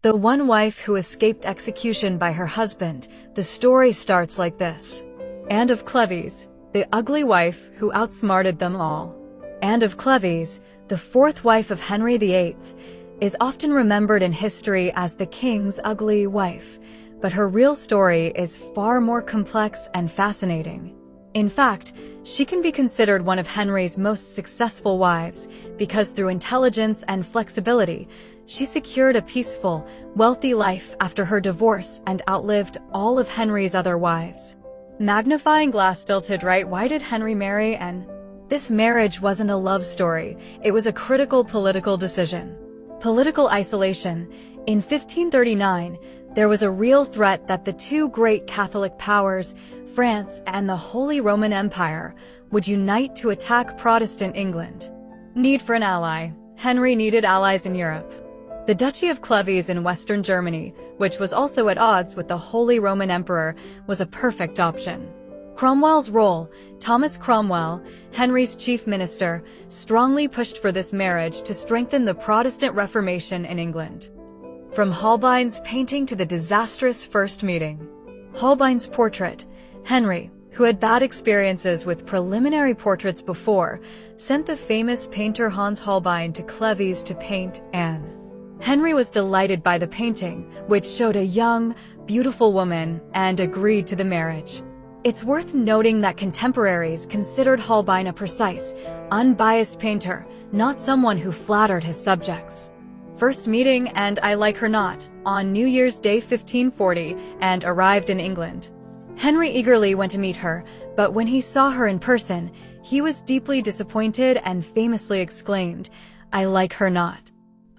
The one wife who escaped execution by her husband. The story starts like this. Anne of Cleves, the ugly wife who outsmarted them all. Anne of Cleves, the fourth wife of Henry VIII, is often remembered in history as the king's ugly wife, but her real story is far more complex and fascinating. In fact, she can be considered one of Henry's most successful wives because through intelligence and flexibility, she secured a peaceful, wealthy life after her divorce and outlived all of Henry's other wives. Magnifying glass tilted right, why did Henry marry Anne? This marriage wasn't a love story, it was a critical political decision. Political isolation. In 1539, there was a real threat that the two great Catholic powers, France and the Holy Roman Empire, would unite to attack Protestant England. Need for an ally. Henry needed allies in Europe. The Duchy of Cleves in Western Germany, which was also at odds with the Holy Roman Emperor, was a perfect option. Cromwell's role. Thomas Cromwell, Henry's chief minister, strongly pushed for this marriage to strengthen the Protestant Reformation in England. From Holbein's painting to the disastrous first meeting. Holbein's portrait. Henry, who had bad experiences with preliminary portraits before, sent the famous painter Hans Holbein to Cleves to paint Anne. Henry was delighted by the painting, which showed a young, beautiful woman, and agreed to the marriage. It's worth noting that contemporaries considered Holbein a precise, unbiased painter, not someone who flattered his subjects. First meeting, and I like her not, on New Year's Day 1540, and arrived in England. Henry eagerly went to meet her, but when he saw her in person, he was deeply disappointed and famously exclaimed, "I like her not.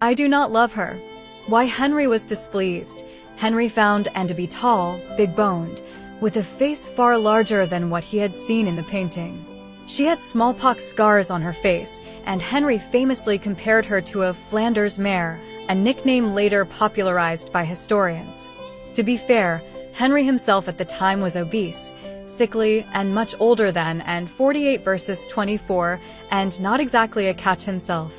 I do not love her." Why Henry was displeased. Henry found Anne to be tall, big-boned, with a face far larger than what he had seen in the painting. She had smallpox scars on her face, and Henry famously compared her to a Flanders mare, a nickname later popularized by historians. To be fair, Henry himself at the time was obese, sickly, and much older than Anne, 48 versus 24, and not exactly a catch himself.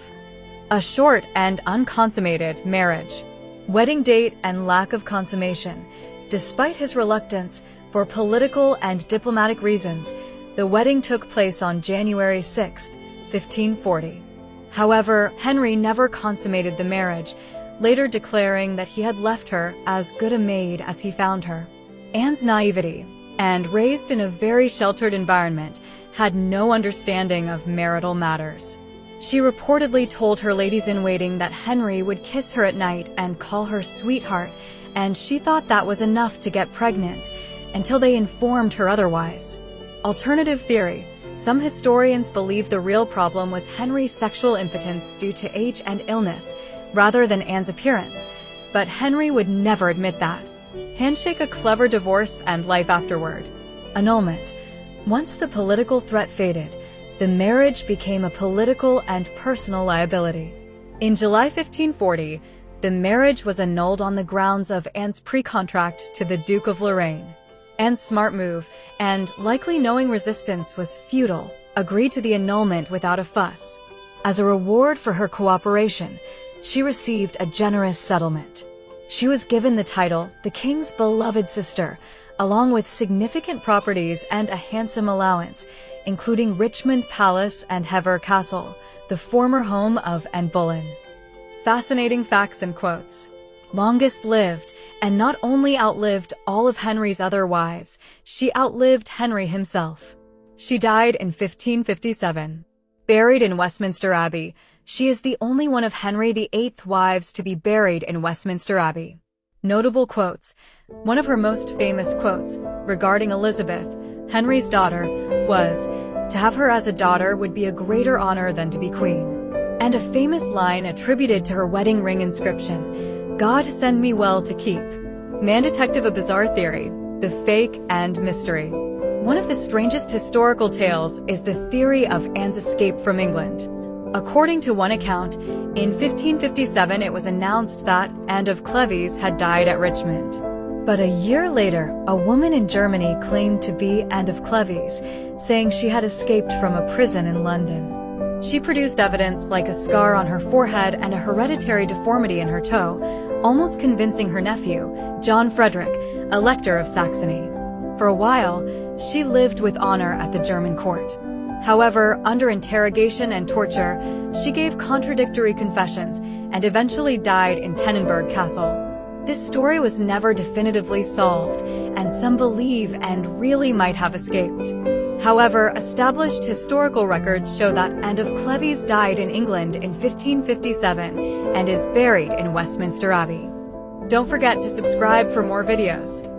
A short and unconsummated marriage. Wedding date and lack of consummation. Despite his reluctance, for political and diplomatic reasons, the wedding took place on January 6, 1540. However, Henry never consummated the marriage, later declaring that he had left her as good a maid as he found her. Anne's naivety, and raised in a very sheltered environment, had no understanding of marital matters. She reportedly told her ladies-in-waiting that Henry would kiss her at night and call her sweetheart, and she thought that was enough to get pregnant, until they informed her otherwise. Alternative theory. Some historians believe the real problem was Henry's sexual impotence due to age and illness, rather than Anne's appearance, but Henry would never admit that. Handshake, a clever divorce, and life afterward. Annulment. Once the political threat faded, the marriage became a political and personal liability. In July 1540, the marriage was annulled on the grounds of Anne's pre-contract to the Duke of Lorraine. Anne's smart move, and likely knowing resistance was futile, agreed to the annulment without a fuss. As a reward for her cooperation, she received a generous settlement. She was given the title, the king's beloved sister, along with significant properties and a handsome allowance, including Richmond Palace and Hever Castle, the former home of Anne Boleyn. Fascinating facts and quotes. Longest lived, and not only outlived all of Henry's other wives, she outlived Henry himself. She died in 1557. Buried in Westminster Abbey, she is the only one of Henry VIII's wives to be buried in Westminster Abbey. Notable quotes. One of her most famous quotes, regarding Elizabeth, Henry's daughter, was, "To have her as a daughter would be a greater honor than to be queen." And a famous line attributed to her wedding ring inscription, "God send me well to keep." Man Detective, a bizarre theory, the fake and mystery. One of the strangest historical tales is the theory of Anne's escape from England. According to one account, in 1557 it was announced that Anne of Cleves had died at Richmond. But a year later, a woman in Germany claimed to be Anne of Cleves, saying she had escaped from a prison in London. She produced evidence like a scar on her forehead and a hereditary deformity in her toe, almost convincing her nephew, John Frederick, Elector of Saxony. For a while, she lived with honor at the German court. However, under interrogation and torture, she gave contradictory confessions and eventually died in Tannenberg Castle. This story was never definitively solved, and some believe and really might have escaped. However, established historical records show that Anne of Cleves died in England in 1557 and is buried in Westminster Abbey. Don't forget to subscribe for more videos.